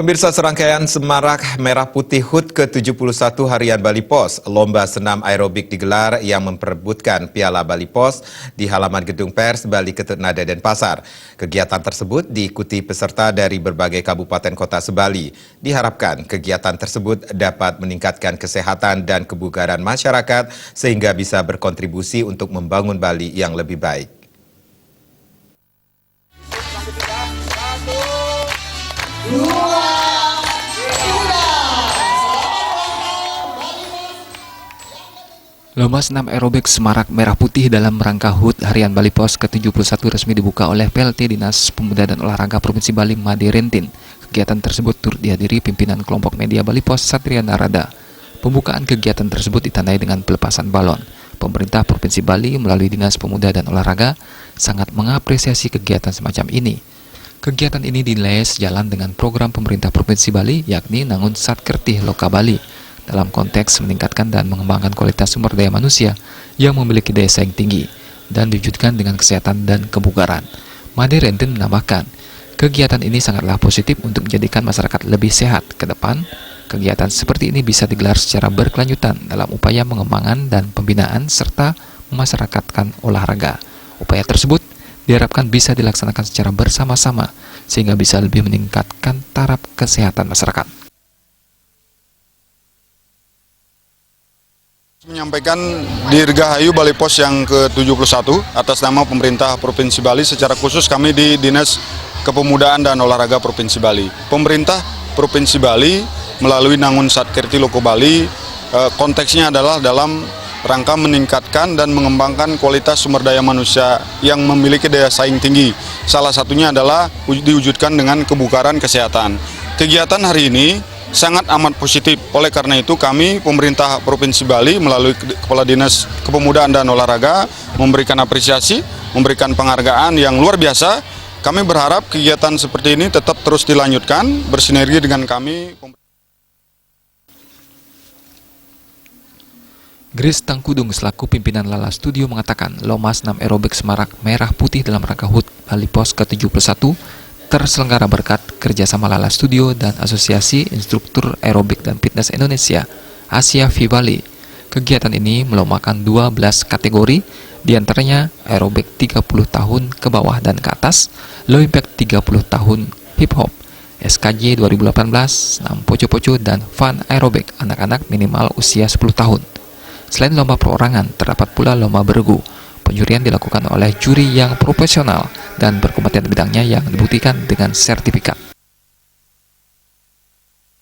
Pemirsa, serangkaian Semarak Merah Putih HUT ke-71 Harian Bali Pos, lomba senam aerobik digelar yang memperebutkan Piala Bali Pos di halaman Gedung Pers Bali Ketut Nada Denpasar. Kegiatan tersebut diikuti peserta dari berbagai kabupaten kota sebali. Diharapkan kegiatan tersebut dapat meningkatkan kesehatan dan kebugaran masyarakat sehingga bisa berkontribusi untuk membangun Bali yang lebih baik. Lomba senam aerobik Semarak Merah Putih dalam rangka HUT Harian Bali Pos ke-71 resmi dibuka oleh PLT Dinas Pemuda dan Olahraga Provinsi Bali Made Rentin. Kegiatan tersebut turut dihadiri pimpinan kelompok media Bali Pos Satria Narada. Pembukaan kegiatan tersebut ditandai dengan pelepasan balon. Pemerintah Provinsi Bali melalui Dinas Pemuda dan Olahraga sangat mengapresiasi kegiatan semacam ini. Kegiatan ini dinilai sejalan dengan program pemerintah Provinsi Bali yakni Nangun Satkertih Loka Bali, dalam konteks meningkatkan dan mengembangkan kualitas sumber daya manusia yang memiliki daya saing tinggi dan diwujudkan dengan kesehatan dan kebugaran. Made Rentin menambahkan, kegiatan ini sangatlah positif untuk menjadikan masyarakat lebih sehat ke depan. Kegiatan seperti ini bisa digelar secara berkelanjutan dalam upaya pengembangan dan pembinaan serta memasyarakatkan olahraga. Upaya tersebut diharapkan bisa dilaksanakan secara bersama-sama sehingga bisa lebih meningkatkan taraf kesehatan masyarakat. Menyampaikan Dirgahayu Bali Pos yang ke-71 atas nama pemerintah Provinsi Bali, secara khusus kami di Dinas Kepemudaan dan Olahraga Provinsi Bali. Pemerintah Provinsi Bali melalui Nangun Satkertih Loka Bali, konteksnya adalah dalam rangka meningkatkan dan mengembangkan kualitas sumber daya manusia yang memiliki daya saing tinggi. Salah satunya adalah diwujudkan dengan kebugaran kesehatan. Kegiatan hari ini sangat amat positif. Oleh karena itu kami pemerintah Provinsi Bali melalui Kepala Dinas Kepemudaan dan Olahraga memberikan apresiasi, memberikan penghargaan yang luar biasa. Kami berharap kegiatan seperti ini tetap terus dilanjutkan bersinergi dengan kami. Grace Tangkudung selaku pimpinan Lala Studio mengatakan lomba senam aerobik Semarak Merah Putih dalam rangka HUT Bali Pos ke-71 terselenggara berkat kerjasama Lala Studio dan Asosiasi Instruktur Aerobik dan Fitness Indonesia, Asia Vibali. Kegiatan ini melombakan 12 kategori, diantaranya aerobik 30 tahun ke bawah dan ke atas, low impact 30 tahun hip hop, SKJ 2018, senam poco-poco, dan fun aerobik anak-anak minimal usia 10 tahun. Selain lomba perorangan, terdapat pula lomba bergu. Penjurian dilakukan oleh juri yang profesional dan berkompeten bidangnya yang dibuktikan dengan sertifikat.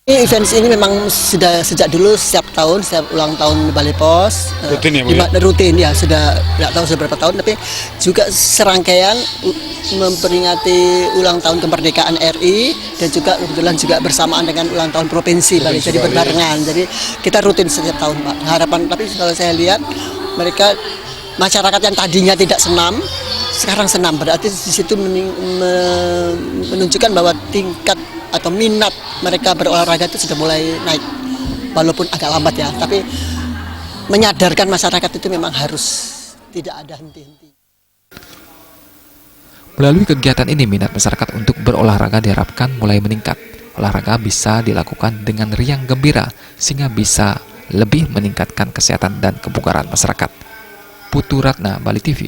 Event ini memang sudah sejak dulu setiap tahun, setiap ulang tahun Bali Pos. Rutin ya, Bu? Rutin ya, sudah tidak tahu sudah berapa tahun, tapi juga serangkaian memperingati ulang tahun kemerdekaan RI dan juga kebetulan juga bersamaan dengan ulang tahun Provinsi Bali, jadi berbarengan. Jadi kita rutin setiap tahun, Pak. Harapan, tapi kalau saya lihat mereka masyarakat yang tadinya tidak senam sekarang senam, berarti di situ menunjukkan bahwa tingkat atau minat mereka berolahraga itu sudah mulai naik, walaupun agak lambat ya, tapi menyadarkan masyarakat itu memang harus tidak ada henti-henti. Melalui kegiatan ini, minat masyarakat untuk berolahraga diharapkan mulai meningkat. Olahraga bisa dilakukan dengan riang gembira sehingga bisa lebih meningkatkan kesehatan dan kebugaran masyarakat. Putu Ratna, Bali TV.